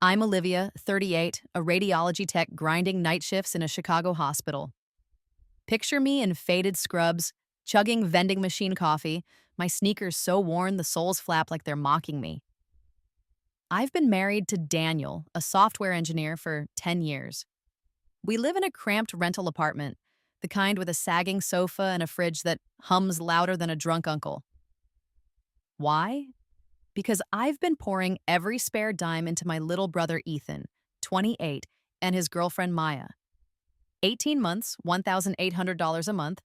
I'm Olivia, 38, a radiology tech grinding night shifts in a Chicago hospital. Picture me in faded scrubs, chugging vending machine coffee, my sneakers so worn the soles flap like they're mocking me. I've been married to Daniel, a software engineer, for 10 years. We live in a cramped rental apartment, the kind with a sagging sofa and a fridge that hums louder than a drunk uncle. Why? Because I've been pouring every spare dime into my little brother Ethan, 28, and his girlfriend Maya. 18 months, $1,800 a month,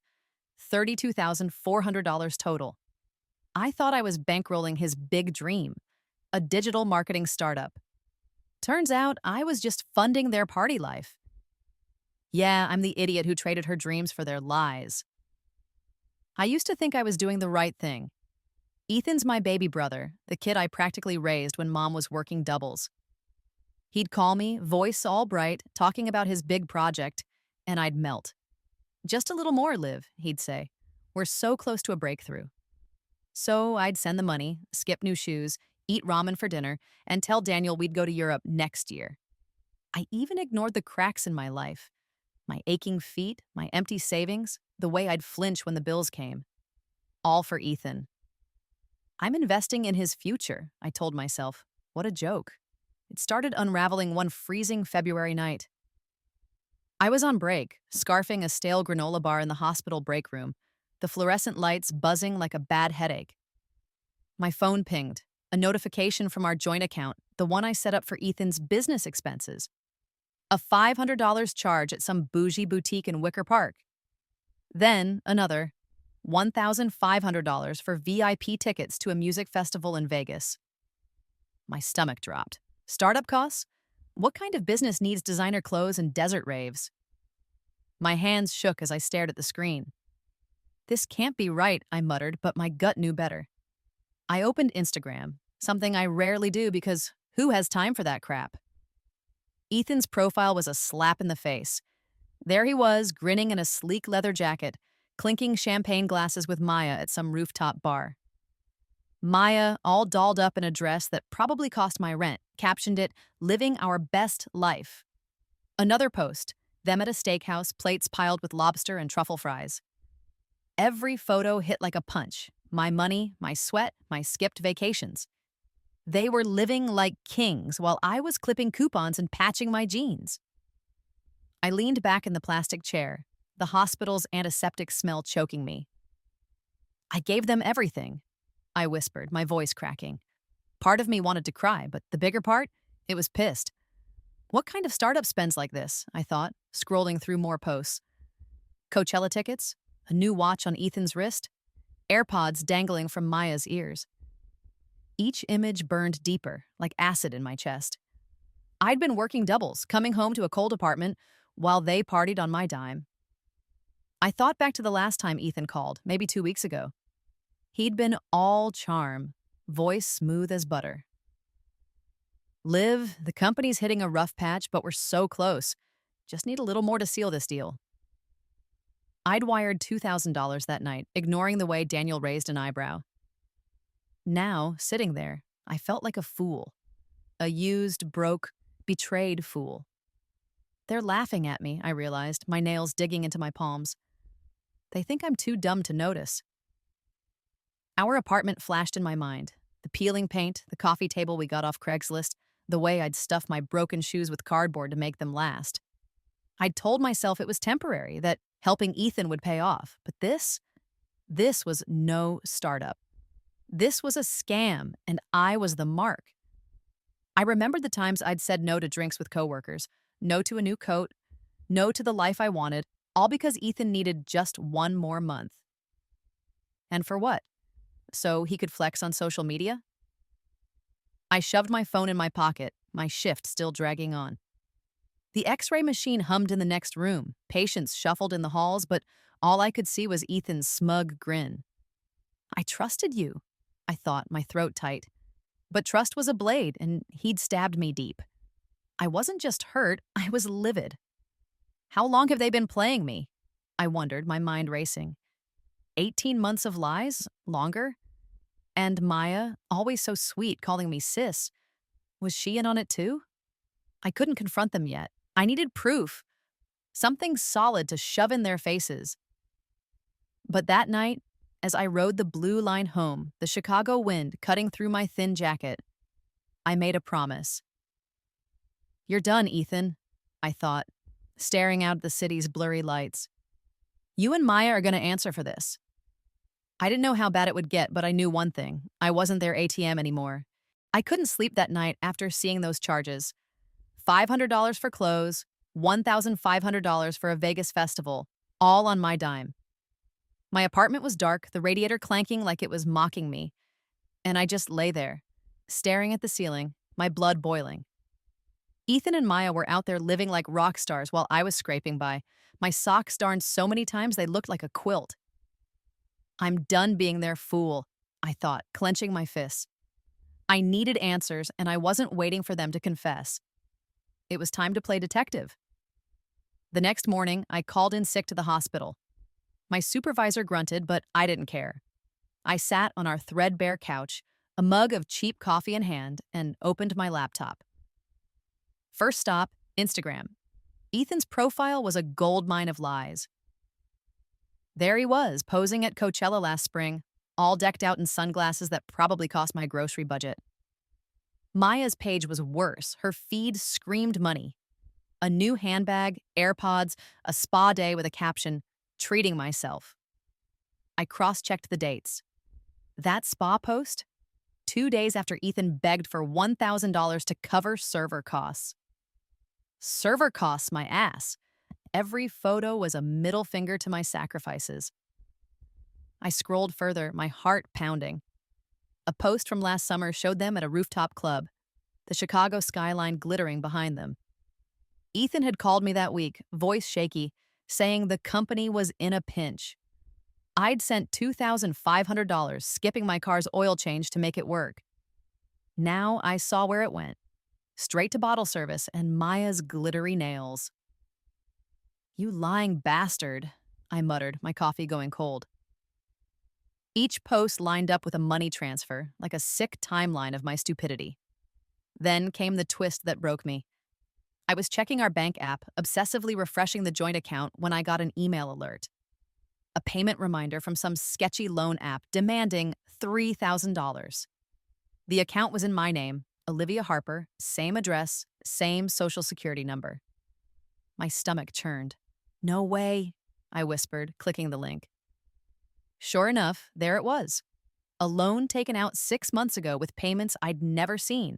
$32,400 total. I thought I was bankrolling his big dream, a digital marketing startup. Turns out I was just funding their party life. Yeah, I'm the idiot who traded her dreams for their lies. I used to think I was doing the right thing. Ethan's my baby brother, the kid I practically raised when mom was working doubles. He'd call me, voice all bright, talking about his big project, and I'd melt. Just a little more, Liv, he'd say. We're so close to a breakthrough. So I'd send the money, skip new shoes, eat ramen for dinner, and tell Daniel we'd go to Europe next year. I even ignored the cracks in my life. My aching feet, my empty savings, the way I'd flinch when the bills came. All for Ethan. I'm investing in his future, I told myself. What a joke. It started unraveling one freezing February night. I was on break, scarfing a stale granola bar in the hospital break room, the fluorescent lights buzzing like a bad headache. My phone pinged, a notification from our joint account, the one I set up for Ethan's business expenses. A $500 charge at some bougie boutique in Wicker Park. Then another, $1,500 for VIP tickets to a music festival in Vegas. My stomach dropped. Startup costs? What kind of business needs designer clothes and desert raves? My hands shook as I stared at the screen. This can't be right, I muttered, but my gut knew better. I opened Instagram, something I rarely do because who has time for that crap? Ethan's profile was a slap in the face. There he was, grinning in a sleek leather jacket, clinking champagne glasses with Maya at some rooftop bar. Maya, all dolled up in a dress that probably cost my rent, captioned it, "Living our best life." Another post, them at a steakhouse, plates piled with lobster and truffle fries. Every photo hit like a punch. My money, my sweat, my skipped vacations. They were living like kings while I was clipping coupons and patching my jeans. I leaned back in the plastic chair, the hospital's antiseptic smell choking me. I gave them everything, I whispered, my voice cracking. Part of me wanted to cry, but the bigger part? It was pissed. What kind of startup spends like this? I thought, scrolling through more posts. Coachella tickets? A new watch on Ethan's wrist? AirPods dangling from Maya's ears. Each image burned deeper, like acid in my chest. I'd been working doubles, coming home to a cold apartment, while they partied on my dime. I thought back to the last time Ethan called, maybe 2 weeks ago. He'd been all charm, voice smooth as butter. Liv, the company's hitting a rough patch, but we're so close. Just need a little more to seal this deal. I'd wired $2,000 that night, ignoring the way Daniel raised an eyebrow. Now, sitting there, I felt like a fool. A used, broke, betrayed fool. They're laughing at me, I realized, my nails digging into my palms. They think I'm too dumb to notice. Our apartment flashed in my mind. The peeling paint, the coffee table we got off Craigslist, the way I'd stuffed my broken shoes with cardboard to make them last. I'd told myself it was temporary, that helping Ethan would pay off. But this was no startup. This was a scam, and I was the mark. I remembered the times I'd said no to drinks with coworkers, no to a new coat, no to the life I wanted, all because Ethan needed just one more month. And for what? So he could flex on social media? I shoved my phone in my pocket, my shift still dragging on. The X-ray machine hummed in the next room, patients shuffled in the halls, but all I could see was Ethan's smug grin. I trusted you, I thought, my throat tight. But trust was a blade, and he'd stabbed me deep. I wasn't just hurt, I was livid. How long have they been playing me? I wondered, my mind racing. 18 months of lies? Longer? And Maya, always so sweet, calling me sis. Was she in on it too? I couldn't confront them yet. I needed proof, something solid to shove in their faces. But that night, as I rode the blue line home, the Chicago wind cutting through my thin jacket, I made a promise. "You're done, Ethan," I thought, staring out at the city's blurry lights. "You and Maya are going to answer for this." I didn't know how bad it would get, but I knew one thing. I wasn't their ATM anymore. I couldn't sleep that night after seeing those charges. $500 for clothes, $1,500 for a Vegas festival, all on my dime. My apartment was dark, the radiator clanking like it was mocking me, and I just lay there, staring at the ceiling, my blood boiling. Ethan and Maya were out there living like rock stars while I was scraping by, my socks darned so many times they looked like a quilt. I'm done being their fool, I thought, clenching my fists. I needed answers, and I wasn't waiting for them to confess. It was time to play detective. The next morning, I called in sick to the hospital. My supervisor grunted, but I didn't care. I sat on our threadbare couch, a mug of cheap coffee in hand, and opened my laptop. First stop, Instagram. Ethan's profile was a goldmine of lies. There he was, posing at Coachella last spring, all decked out in sunglasses that probably cost my grocery budget. Maya's page was worse. Her feed screamed money. A new handbag, AirPods, a spa day with a caption, "Treating myself." I cross-checked the dates. That spa post? 2 days after Ethan begged for $1,000 to cover server costs. Server costs, my ass. Every photo was a middle finger to my sacrifices. I scrolled further, my heart pounding. A post from last summer showed them at a rooftop club, the Chicago skyline glittering behind them. Ethan had called me that week, voice shaky, saying the company was in a pinch. I'd sent $2,500, skipping my car's oil change to make it work. Now I saw where it went. Straight to bottle service and Maya's glittery nails. "You lying bastard," I muttered, my coffee going cold. Each post lined up with a money transfer, like a sick timeline of my stupidity. Then came the twist that broke me. I was checking our bank app, obsessively refreshing the joint account when I got an email alert. A payment reminder from some sketchy loan app demanding $3,000. The account was in my name, Olivia Harper, same address, same social security number. My stomach churned. "No way," I whispered, clicking the link. Sure enough, there it was. A loan taken out 6 months ago with payments I'd never seen.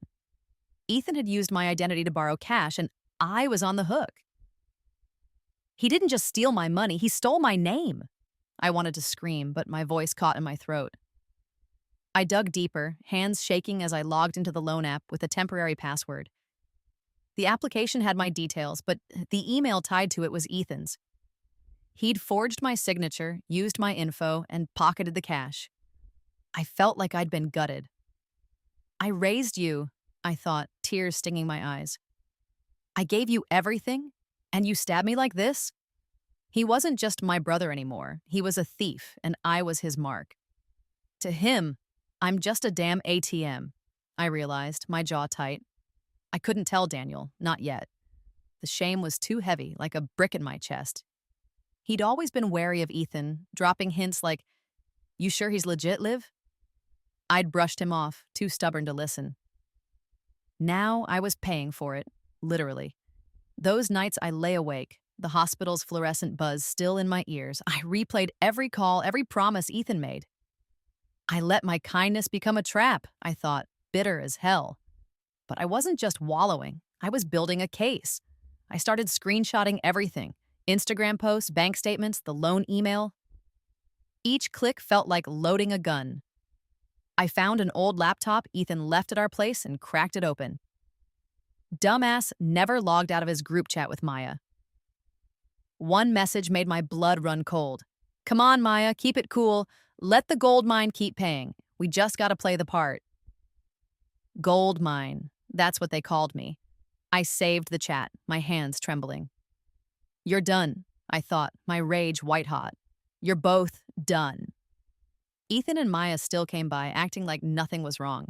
Ethan had used my identity to borrow cash, and I was on the hook. He didn't just steal my money, he stole my name. I wanted to scream, but my voice caught in my throat. I dug deeper, hands shaking as I logged into the loan app with a temporary password. The application had my details, but the email tied to it was Ethan's. He'd forged my signature, used my info, and pocketed the cash. I felt like I'd been gutted. "I raised you," I thought, tears stinging my eyes. "I gave you everything, and you stabbed me like this?" He wasn't just my brother anymore. He was a thief, and I was his mark. To him, I'm just a damn ATM, I realized, my jaw tight. I couldn't tell Daniel, not yet. The shame was too heavy, like a brick in my chest. He'd always been wary of Ethan, dropping hints like, "You sure he's legit, Liv?" I'd brushed him off, too stubborn to listen. Now I was paying for it, literally. Those nights I lay awake, the hospital's fluorescent buzz still in my ears. I replayed every call, every promise Ethan made. I let my kindness become a trap, I thought, bitter as hell. But I wasn't just wallowing. I was building a case. I started screenshotting everything. Instagram posts, bank statements, the loan email. Each click felt like loading a gun. I found an old laptop Ethan left at our place and cracked it open. Dumbass never logged out of his group chat with Maya. One message made my blood run cold. "Come on, Maya, keep it cool. Let the Goldmine keep paying. We just gotta play the part." Goldmine, that's what they called me. I saved the chat, my hands trembling. "You're done," I thought, my rage white-hot. "You're both done." Ethan and Maya still came by, acting like nothing was wrong.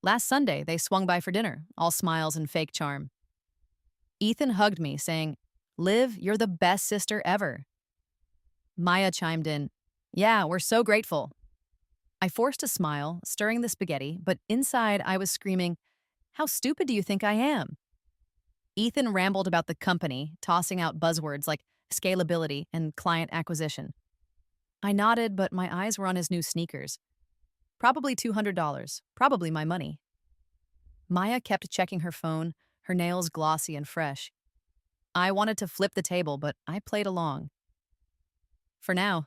Last Sunday, they swung by for dinner, all smiles and fake charm. Ethan hugged me, saying, "Liv, you're the best sister ever." Maya chimed in, "Yeah, we're so grateful." I forced a smile, stirring the spaghetti, but inside I was screaming, "How stupid do you think I am?" Ethan rambled about the company, tossing out buzzwords like scalability and client acquisition. I nodded, but my eyes were on his new sneakers. Probably $200, probably my money. Maya kept checking her phone, her nails glossy and fresh. I wanted to flip the table, but I played along. For now,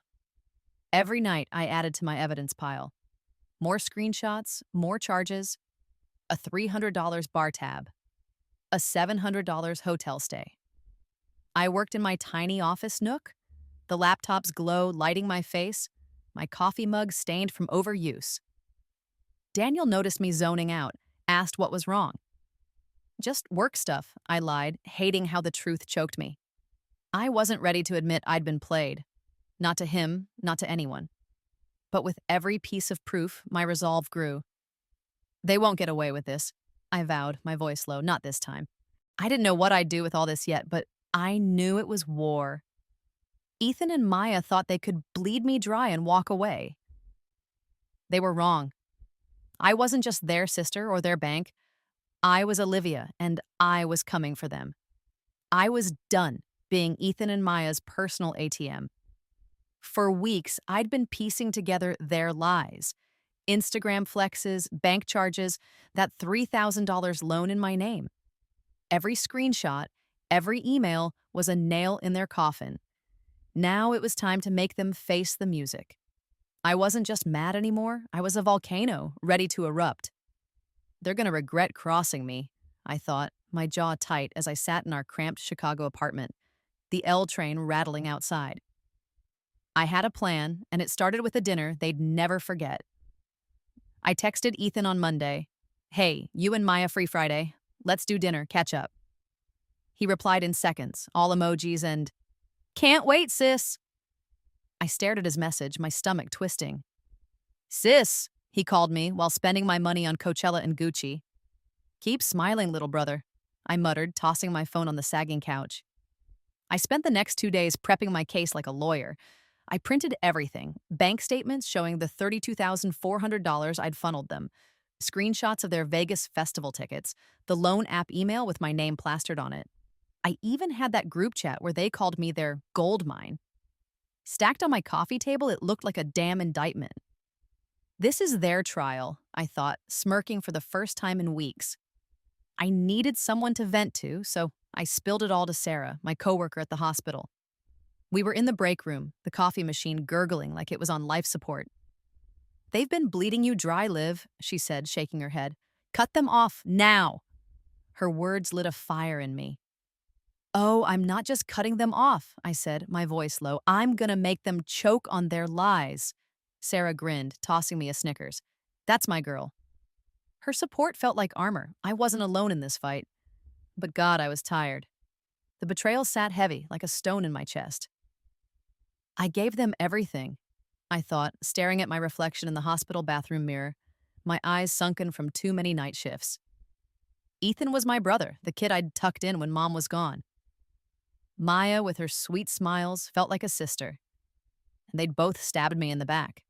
every night I added to my evidence pile. More screenshots, more charges, a $300 bar tab, a $700 hotel stay. I worked in my tiny office nook, the laptop's glow lighting my face, my coffee mug stained from overuse. Daniel noticed me zoning out, asked what was wrong. Just work stuff, I lied, hating how the truth choked me. I wasn't ready to admit I'd been played. Not to him, not to anyone. But with every piece of proof, my resolve grew. They won't get away with this, I vowed, my voice low, not this time. I didn't know what I'd do with all this yet, but I knew it was war. Ethan and Maya thought they could bleed me dry and walk away. They were wrong. I wasn't just their sister or their bank. I was Olivia, and I was coming for them. I was done being Ethan and Maya's personal ATM. For weeks, I'd been piecing together their lies. Instagram flexes, bank charges, that $3,000 loan in my name. Every screenshot, every email was a nail in their coffin. Now it was time to make them face the music. I wasn't just mad anymore, I was a volcano, ready to erupt. They're gonna regret crossing me, I thought, my jaw tight as I sat in our cramped Chicago apartment, the L train rattling outside. I had a plan, and it started with a dinner they'd never forget. I texted Ethan on Monday, "Hey, you and Maya free Friday. Let's do dinner, catch up." He replied in seconds, all emojis and, "Can't wait, sis." I stared at his message, my stomach twisting. "Sis," he called me while spending my money on Coachella and Gucci. "Keep smiling, little brother," I muttered, tossing my phone on the sagging couch. I spent the next 2 days prepping my case like a lawyer. I printed everything, bank statements showing the $32,400 I'd funneled them, screenshots of their Vegas festival tickets, the loan app email with my name plastered on it. I even had that group chat where they called me their Goldmine. Stacked on my coffee table, it looked like a damn indictment. This is their trial, I thought, smirking for the first time in weeks. I needed someone to vent to, so I spilled it all to Sarah, my coworker at the hospital. We were in the break room, the coffee machine gurgling like it was on life support. "They've been bleeding you dry, Liv," she said, shaking her head. "Cut them off, now." Her words lit a fire in me. "Oh, I'm not just cutting them off," I said, my voice low. "I'm gonna make them choke on their lies." Sarah grinned, tossing me a Snickers. "That's my girl." Her support felt like armor. I wasn't alone in this fight. But God, I was tired. The betrayal sat heavy, like a stone in my chest. I gave them everything, I thought, staring at my reflection in the hospital bathroom mirror, my eyes sunken from too many night shifts. Ethan was my brother, the kid I'd tucked in when Mom was gone. Maya, with her sweet smiles, felt like a sister. And they'd both stabbed me in the back.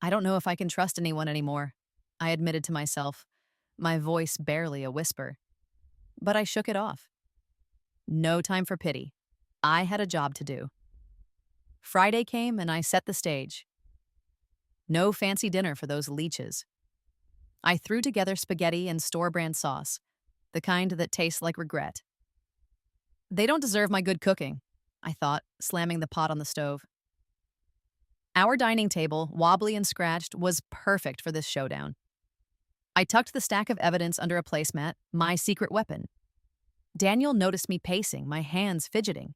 I don't know if I can trust anyone anymore, I admitted to myself, my voice barely a whisper. But I shook it off. No time for pity. I had a job to do. Friday came and I set the stage. No fancy dinner for those leeches. I threw together spaghetti and store-brand sauce, the kind that tastes like regret. They don't deserve my good cooking, I thought, slamming the pot on the stove. Our dining table, wobbly and scratched, was perfect for this showdown. I tucked the stack of evidence under a placemat, my secret weapon. Daniel noticed me pacing, my hands fidgeting.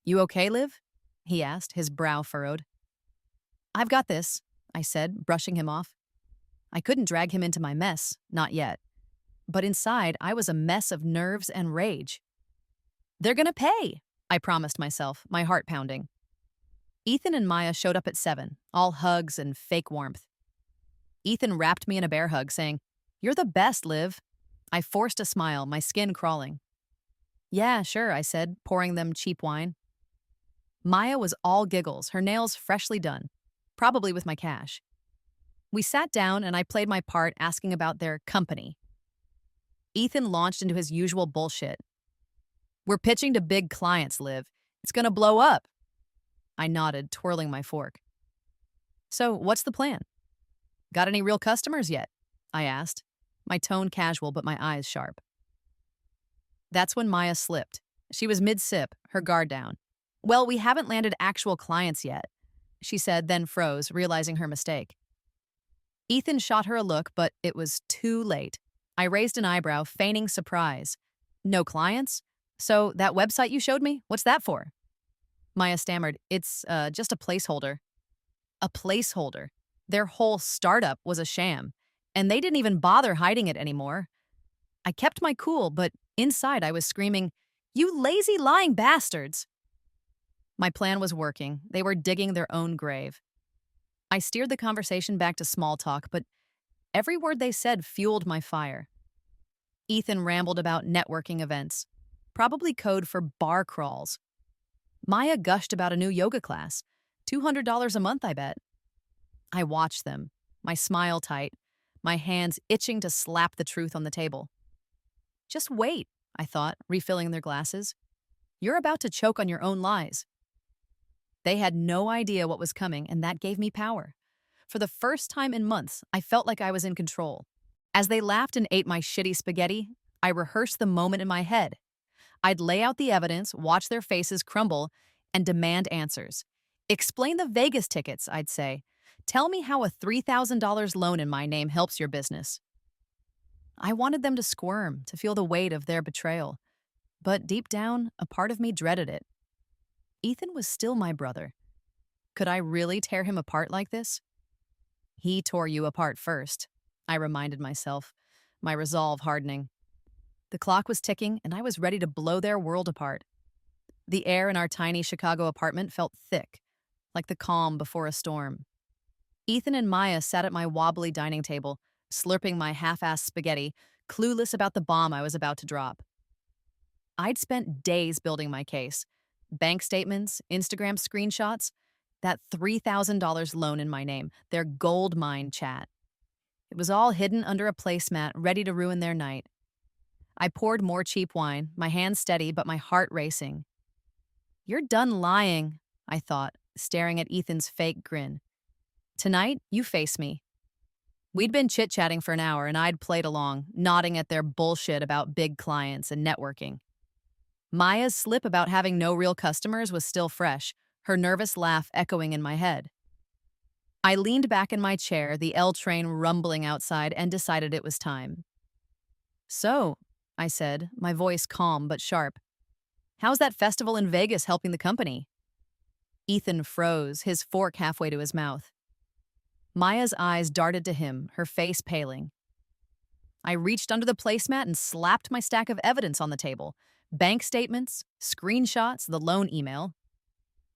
"You okay, Liv?" he asked, his brow furrowed. "I've got this," I said, brushing him off. I couldn't drag him into my mess, not yet. But inside, I was a mess of nerves and rage. "They're gonna pay," I promised myself, my heart pounding. Ethan and Maya showed up at 7, all hugs and fake warmth. Ethan wrapped me in a bear hug, saying, "You're the best, Liv." I forced a smile, my skin crawling. "Yeah, sure," I said, pouring them cheap wine. Maya was all giggles, her nails freshly done, probably with my cash. We sat down and I played my part asking about their company. Ethan launched into his usual bullshit. "We're pitching to big clients, Liv. It's gonna blow up." I nodded, twirling my fork. "So, what's the plan? Got any real customers yet?" I asked, my tone casual but my eyes sharp. That's when Maya slipped. She was mid-sip, her guard down. "Well, we haven't landed actual clients yet," she said, then froze, realizing her mistake. Ethan shot her a look, but it was too late. I raised an eyebrow, feigning surprise. "No clients? So that website you showed me, what's that for?" Maya stammered, "It's just a placeholder." A placeholder. Their whole startup was a sham, and they didn't even bother hiding it anymore. I kept my cool, but inside I was screaming, "You lazy, lying bastards!" My plan was working. They were digging their own grave. I steered the conversation back to small talk, but every word they said fueled my fire. Ethan rambled about networking events, probably code for bar crawls. Maya gushed about a new yoga class, $200 a month, I bet. I watched them, my smile tight, my hands itching to slap the truth on the table. "Just wait," I thought, refilling their glasses. "You're about to choke on your own lies." They had no idea what was coming, and that gave me power. For the first time in months, I felt like I was in control. As they laughed and ate my shitty spaghetti, I rehearsed the moment in my head. I'd lay out the evidence, watch their faces crumble, and demand answers. "Explain the Vegas tickets," I'd say. "Tell me how a $3,000 loan in my name helps your business." I wanted them to squirm, to feel the weight of their betrayal. But deep down, a part of me dreaded it. Ethan was still my brother. Could I really tear him apart like this? "He tore you apart first," I reminded myself, my resolve hardening. The clock was ticking, and I was ready to blow their world apart. The air in our tiny Chicago apartment felt thick, like the calm before a storm. Ethan and Maya sat at my wobbly dining table, slurping my half-assed spaghetti, clueless about the bomb I was about to drop. I'd spent days building my case. Bank statements, Instagram screenshots, that $3,000 loan in my name, their Goldmine chat. It was all hidden under a placemat, ready to ruin their night. I poured more cheap wine, my hands steady but my heart racing. "You're done lying," I thought, staring at Ethan's fake grin. "Tonight, you face me." We'd been chit-chatting for an hour and I'd played along, nodding at their bullshit about big clients and networking. Maya's slip about having no real customers was still fresh, her nervous laugh echoing in my head. I leaned back in my chair, the L train rumbling outside, and decided it was time. "So," I said, my voice calm but sharp, "how's that festival in Vegas helping the company?" Ethan froze, his fork halfway to his mouth. Maya's eyes darted to him, her face paling. I reached under the placemat and slapped my stack of evidence on the table. Bank statements, screenshots, the loan email.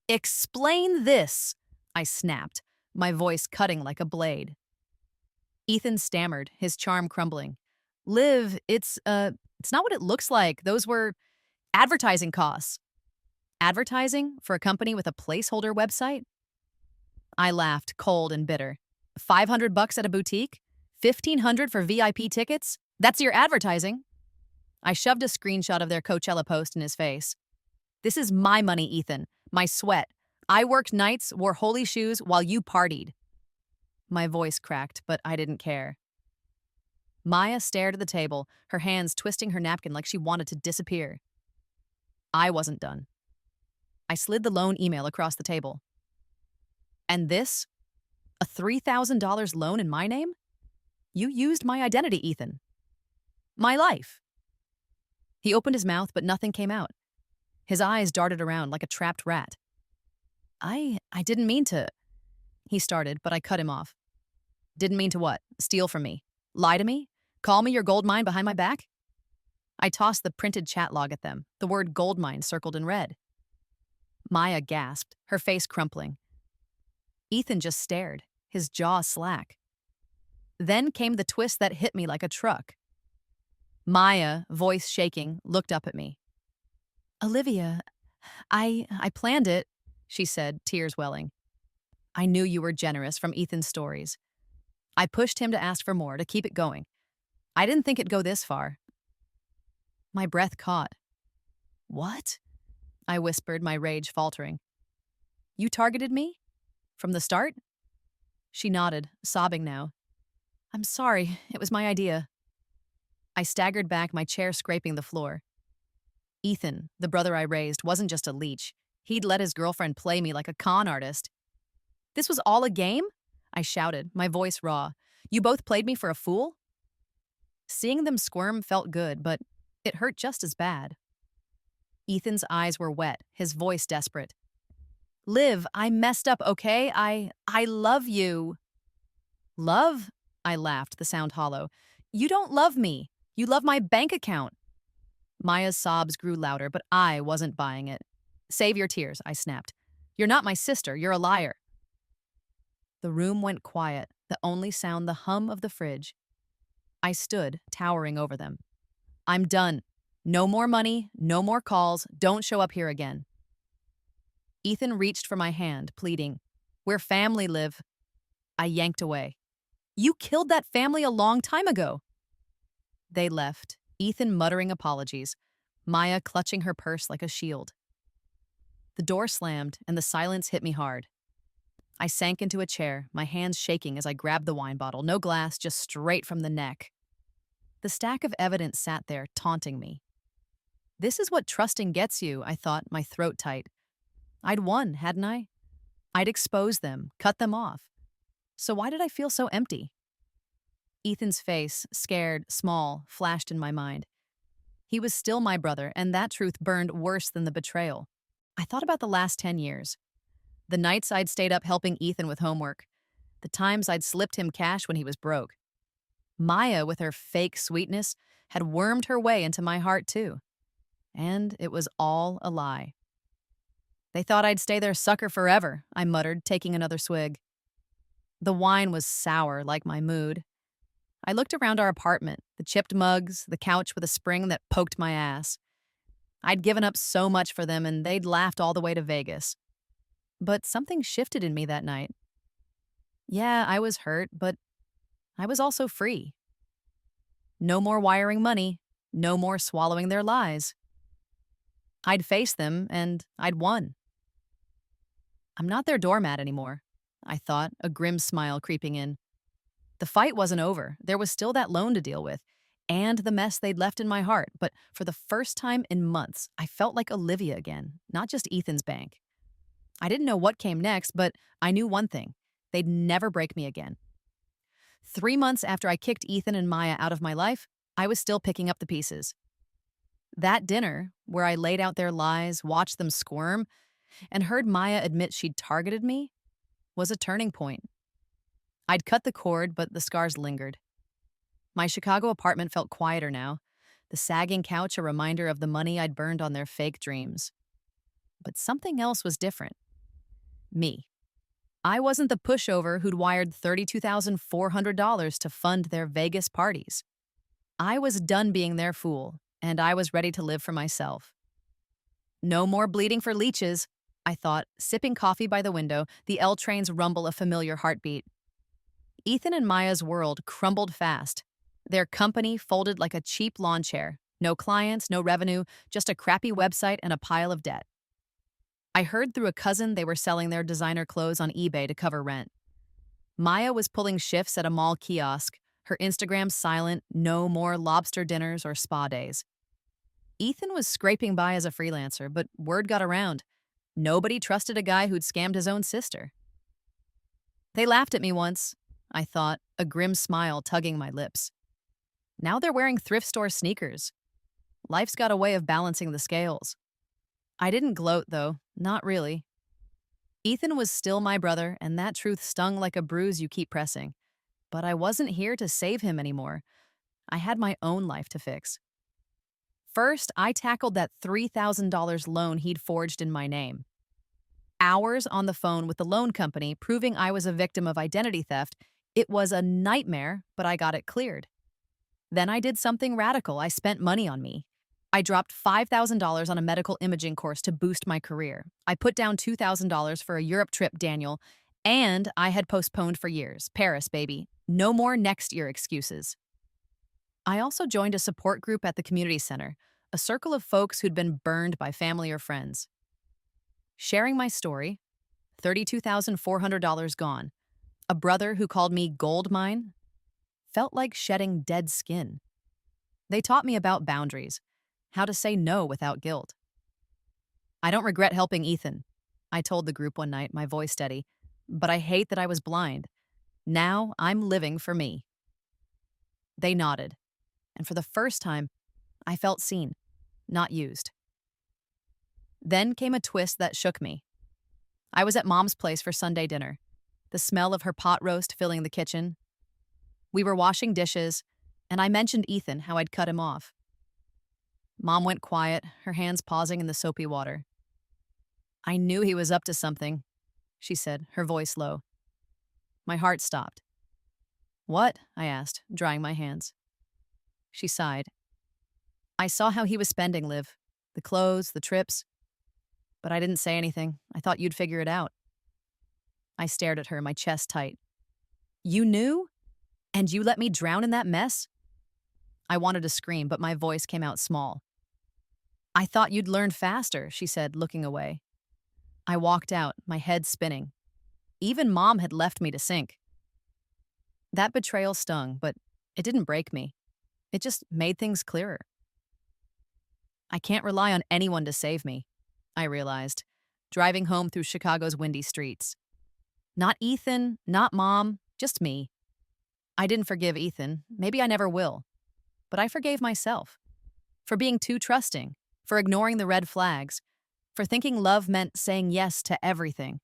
"Explain this," I snapped, my voice cutting like a blade. Ethan stammered, his charm crumbling. "Liv, it's not what it looks like. Those were advertising costs." "Advertising for a company with a placeholder website?" I laughed, cold and bitter. $500 at a boutique? $1,500 for VIP tickets? That's your advertising?" I shoved a screenshot of their Coachella post in his face. "This is my money, Ethan. My sweat. I worked nights, wore holy shoes while you partied." My voice cracked, but I didn't care. Maya stared at the table, her hands twisting her napkin like she wanted to disappear. I wasn't done. I slid the loan email across the table. "And this? A $3,000 loan in my name? You used my identity, Ethan. My life." He opened his mouth, but nothing came out. His eyes darted around like a trapped rat. I didn't mean to," he started, but I cut him off. "Didn't mean to what? Steal from me? Lie to me? Call me your goldmine behind my back?" I tossed the printed chat log at them, the word goldmine circled in red. Maya gasped, her face crumpling. Ethan just stared, his jaw slack. Then came the twist that hit me like a truck. Maya, voice shaking, looked up at me. Olivia, I planned it, she said, tears welling. I knew you were generous from Ethan's stories. I pushed him to ask for more, to keep it going. I didn't think it'd go this far. My breath caught. What? I whispered, my rage faltering. You targeted me? From the start? She nodded, sobbing now. I'm sorry, it was my idea. I staggered back, my chair scraping the floor. Ethan, the brother I raised, wasn't just a leech. He'd let his girlfriend play me like a con artist. This was all a game? I shouted, my voice raw. You both played me for a fool? Seeing them squirm felt good, but it hurt just as bad. Ethan's eyes were wet, his voice desperate. Liv, I messed up, okay? I love you. Love? I laughed, the sound hollow. You don't love me. You love my bank account. Maya's sobs grew louder, but I wasn't buying it. Save your tears, I snapped. You're not my sister, you're a liar. The room went quiet, the only sound the hum of the fridge. I stood, towering over them. I'm done. No more money, no more calls, don't show up here again. Ethan reached for my hand, pleading, We're family, Liv. I yanked away. You killed that family a long time ago. They left, Ethan muttering apologies, Maya clutching her purse like a shield. The door slammed, and the silence hit me hard. I sank into a chair, my hands shaking as I grabbed the wine bottle, no glass, just straight from the neck. The stack of evidence sat there, taunting me. This is what trusting gets you, I thought, my throat tight. I'd won, hadn't I? I'd exposed them, cut them off. So why did I feel so empty? Ethan's face, scared, small, flashed in my mind. He was still my brother, and that truth burned worse than the betrayal. I thought about the last 10 years. The nights I'd stayed up helping Ethan with homework. The times I'd slipped him cash when he was broke. Maya, with her fake sweetness, had wormed her way into my heart too. And it was all a lie. They thought I'd stay their sucker forever, I muttered, taking another swig. The wine was sour, like my mood. I looked around our apartment, the chipped mugs, the couch with a spring that poked my ass. I'd given up so much for them, and they'd laughed all the way to Vegas. But something shifted in me that night. Yeah, I was hurt, but I was also free. No more wiring money, no more swallowing their lies. I'd faced them, and I'd won. I'm not their doormat anymore, I thought, a grim smile creeping in. The fight wasn't over. There was still that loan to deal with, and the mess they'd left in my heart. But for the first time in months, I felt like Olivia again, not just Ethan's bank. I didn't know what came next, but I knew one thing. They'd never break me again. 3 months after I kicked Ethan and Maya out of my life, I was still picking up the pieces. That dinner, where I laid out their lies, watched them squirm, and heard Maya admit she'd targeted me, was a turning point. I'd cut the cord, but the scars lingered. My Chicago apartment felt quieter now, the sagging couch a reminder of the money I'd burned on their fake dreams. But something else was different. Me. I wasn't the pushover who'd wired $32,400 to fund their Vegas parties. I was done being their fool, and I was ready to live for myself. No more bleeding for leeches, I thought, sipping coffee by the window, the L trains rumble a familiar heartbeat. Ethan and Maya's world crumbled fast. Their company folded like a cheap lawn chair. No clients, no revenue, just a crappy website and a pile of debt. I heard through a cousin they were selling their designer clothes on eBay to cover rent. Maya was pulling shifts at a mall kiosk, her Instagram silent, no more lobster dinners or spa days. Ethan was scraping by as a freelancer, but word got around. Nobody trusted a guy who'd scammed his own sister. They laughed at me once, I thought, a grim smile tugging my lips. Now they're wearing thrift store sneakers. Life's got a way of balancing the scales. I didn't gloat, though, not really. Ethan was still my brother, and that truth stung like a bruise you keep pressing. But I wasn't here to save him anymore. I had my own life to fix. First, I tackled that $3,000 loan he'd forged in my name. Hours on the phone with the loan company proving I was a victim of identity theft, It was a nightmare, but I got it cleared. Then I did something radical. I spent money on me. I dropped $5,000 on a medical imaging course to boost my career. I put down $2,000 for a Europe trip, Daniel, and I had postponed for years. Paris, baby. No more next year excuses. I also joined a support group at the community center, a circle of folks who'd been burned by family or friends. Sharing my story, $32,400 gone. A brother who called me Goldmine felt like shedding dead skin. They taught me about boundaries, how to say no without guilt. I don't regret helping Ethan, I told the group one night, my voice steady, but I hate that I was blind. Now I'm living for me. They nodded, and for the first time, I felt seen, not used. Then came a twist that shook me. I was at Mom's place for Sunday dinner, the smell of her pot roast filling the kitchen. We were washing dishes, and I mentioned Ethan, how I'd cut him off. Mom went quiet, her hands pausing in the soapy water. I knew he was up to something, she said, her voice low. My heart stopped. What? I asked, drying my hands. She sighed. I saw how he was spending, Liv. The clothes, the trips. But I didn't say anything. I thought you'd figure it out. I stared at her, my chest tight. You knew? And you let me drown in that mess? I wanted to scream, but my voice came out small. I thought you'd learn faster, she said, looking away. I walked out, my head spinning. Even Mom had left me to sink. That betrayal stung, but it didn't break me. It just made things clearer. I can't rely on anyone to save me, I realized, driving home through Chicago's windy streets. Not Ethan, not Mom, just me. I didn't forgive Ethan. Maybe I never will. But I forgave myself. For being too trusting, for ignoring the red flags, for thinking love meant saying yes to everything.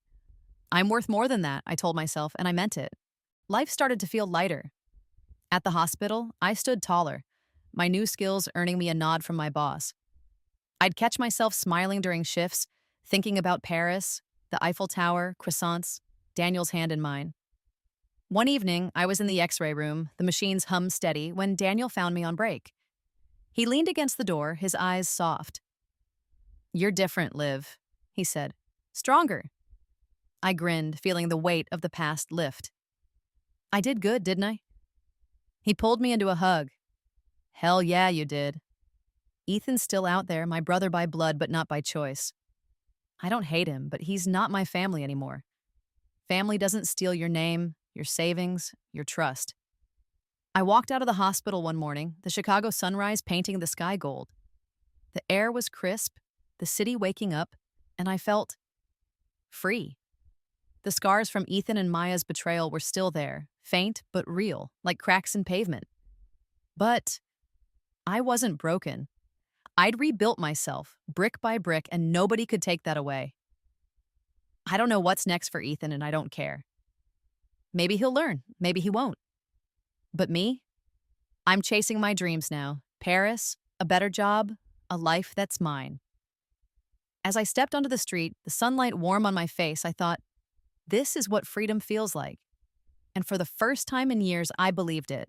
I'm worth more than that, I told myself, and I meant it. Life started to feel lighter. At the hospital, I stood taller, my new skills earning me a nod from my boss. I'd catch myself smiling during shifts, thinking about Paris, the Eiffel Tower, croissants, Daniel's hand in mine. One evening, I was in the x-ray room, the machines hummed steady, when Daniel found me on break. He leaned against the door, his eyes soft. You're different, Liv, he said. Stronger. I grinned, feeling the weight of the past lift. I did good, didn't I? He pulled me into a hug. Hell yeah, you did. Ethan's still out there, my brother by blood, but not by choice. I don't hate him, but he's not my family anymore. Family doesn't steal your name, your savings, your trust. I walked out of the hospital one morning, the Chicago sunrise painting the sky gold. The air was crisp, the city waking up, and I felt free. The scars from Ethan and Maya's betrayal were still there, faint but real, like cracks in pavement. But I wasn't broken. I'd rebuilt myself, brick by brick, and nobody could take that away. I don't know what's next for Ethan, and I don't care. Maybe he'll learn, maybe he won't. But me? I'm chasing my dreams now. Paris, a better job, a life that's mine. As I stepped onto the street, the sunlight warm on my face, I thought, this is what freedom feels like. And for the first time in years, I believed it.